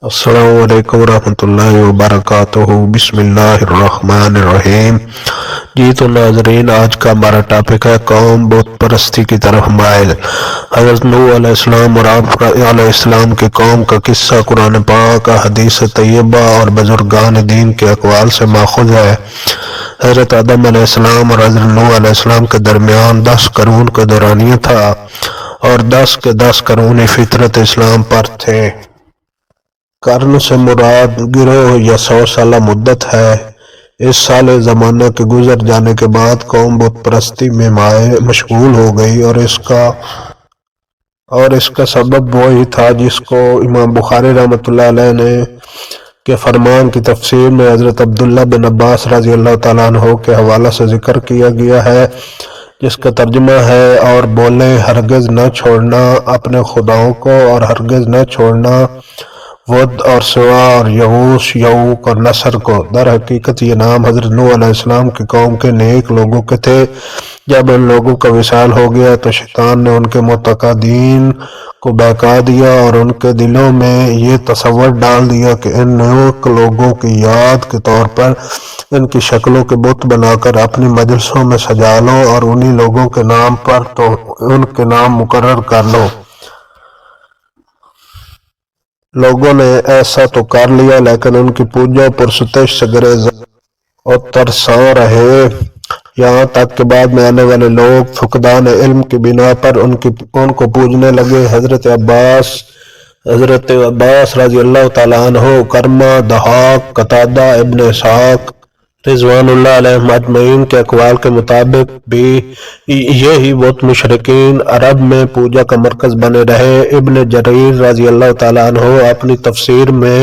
السلام علیکم ورحمۃ اللہ وبرکاتہ۔ بسم اللہ الرحمن الرحیم۔ جی تو ناظرین، آج کا ہمارا ٹاپک ہے قوم بت پرستی کی طرف مائل۔ حضرت نوح علیہ السلام اور آپ علیہ السلام کی قوم کا قصہ قرآن پاک، حدیث طیبہ اور بزرگان دین کے اقوال سے ماخوذ ہے۔ حضرت آدم علیہ السلام اور حضرت نوح علیہ السلام کے درمیان 10 قرون کا دورانیہ تھا اور 10 کے 10 قرون فطرت اسلام پر تھے۔ قرن سے مراد گروہ یا 100 سالہ مدت ہے۔ اس سال زمانہ کے گزر جانے کے بعد قوم بت پرستی میں مشغول ہو گئی اور اس کا سبب وہی تھا جس کو امام بخاری رحمۃ اللہ علیہ کے فرمان کی تفسیر میں حضرت عبداللہ بن عباس رضی اللہ تعالیٰ عنہ کے حوالہ سے ذکر کیا گیا ہے، جس کا ترجمہ ہے: اور بولے ہرگز نہ چھوڑنا اپنے خداؤں کو، اور ہرگز نہ چھوڑنا ود اور سوا اور یغوث، یعوق اور نصر کو۔ در حقیقت یہ نام حضرت نوح علیہ السلام کی قوم کے نیک لوگوں کے تھے۔ جب ان لوگوں کا وصال ہو گیا تو شیطان نے ان کے معتقدین کو بہکا دیا اور ان کے دلوں میں یہ تصور ڈال دیا کہ ان نیک لوگوں کی یاد کے طور پر ان کی شکلوں کے بت بنا کر اپنی مجلسوں میں سجا لو اور انہی لوگوں کے نام پر تو ان کے نام مقرر کر لو۔ لوگوں نے ایسا تو کر لیا، لیکن ان کی پوجا پرستش سے گریز اور ترساں رہے، یہاں تک کہ بعد میں آنے والے لوگ فقدان علم کی بنا پر ان کو پوجنے لگے۔ حضرت عباس رضی اللہ تعالیٰ عنہ، کرمہ، ضحاک، قتادہ، ابن اسحاق رضوان اللہ علیہم اجمعین کے اقوال کے مطابق بھی یہی بت مشرکین عرب میں پوجا کا مرکز بنے رہے۔ ابن جریر رضی اللہ تعالیٰ عنہ اپنی تفسیر میں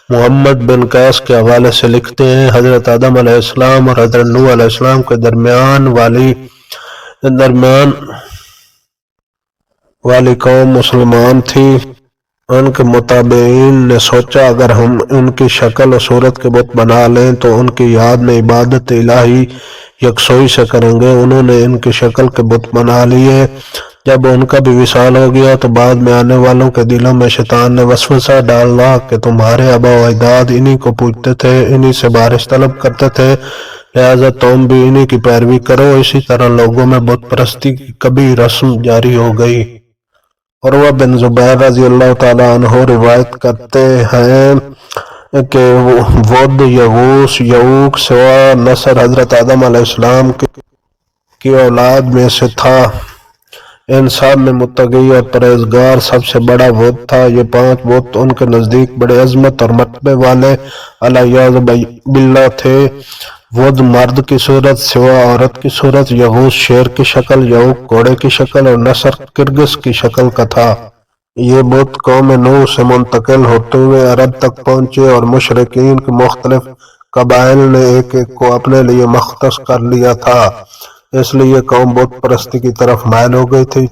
محمد بن قیس کے حوالے سے لکھتے ہیں: حضرت آدم علیہ السلام اور حضرت نوح علیہ السلام کے درمیان والی قوم مسلمان تھی۔ ان کے متابعین نے سوچا اگر ہم ان کی شکل و صورت کے بت بنا لیں تو ان کی یاد میں عبادت الہی یکسوئی سے کریں گے۔ انہوں نے ان کی شکل کے بت بنا لیے۔ جب ان کا بھی وصال ہو گیا تو بعد میں آنے والوں کے دلوں میں شیطان نے وسوسہ ڈالا کہ تمہارے آبا و اجداد انہی کو پوجتے تھے، انہی سے بارش طلب کرتے تھے، لہذا تم بھی انہی کی پیروی کرو۔ اسی طرح لوگوں میں بت پرستی کی کبھی رسم جاری ہو گئی۔ عروہ بن زبیر رضی اللہ تعالیٰ عنہ روایت کرتے ہیں کہ ود، یغوث، یعوق، سوا، نصر حضرت آدم علیہ السلام کی اولاد میں سے تھا۔ ان سب میں متقی اور پرہیزگار سب سے بڑا ود تھا۔ یہ 5 بت ان کے نزدیک بڑے عظمت اور مرتبے والے علیہ باللہ تھے۔ ود مرد کی صورت، سوا عورت کی صورت، یغوث شیر کی شکل، یعوق گھوڑے کی شکل اور نصر کرگس کی شکل کا تھا۔ یہ بت قوم نوح سے منتقل ہوتے ہوئے عرب تک پہنچے اور مشرکین کے مختلف قبائل نے ایک ایک کو اپنے لیے مختص کر لیا تھا، اس لیے قوم بت پرستی کی طرف مائل ہو گئی تھی۔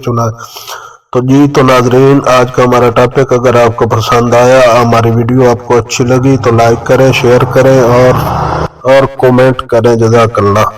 تو ناظرین، آج کا ہمارا ٹاپک اگر آپ کو پسند آیا، ہماری ویڈیو آپ کو اچھی لگی تو لائک کریں، شیئر کریں اور کومنٹ کریں۔ جزاک اللہ۔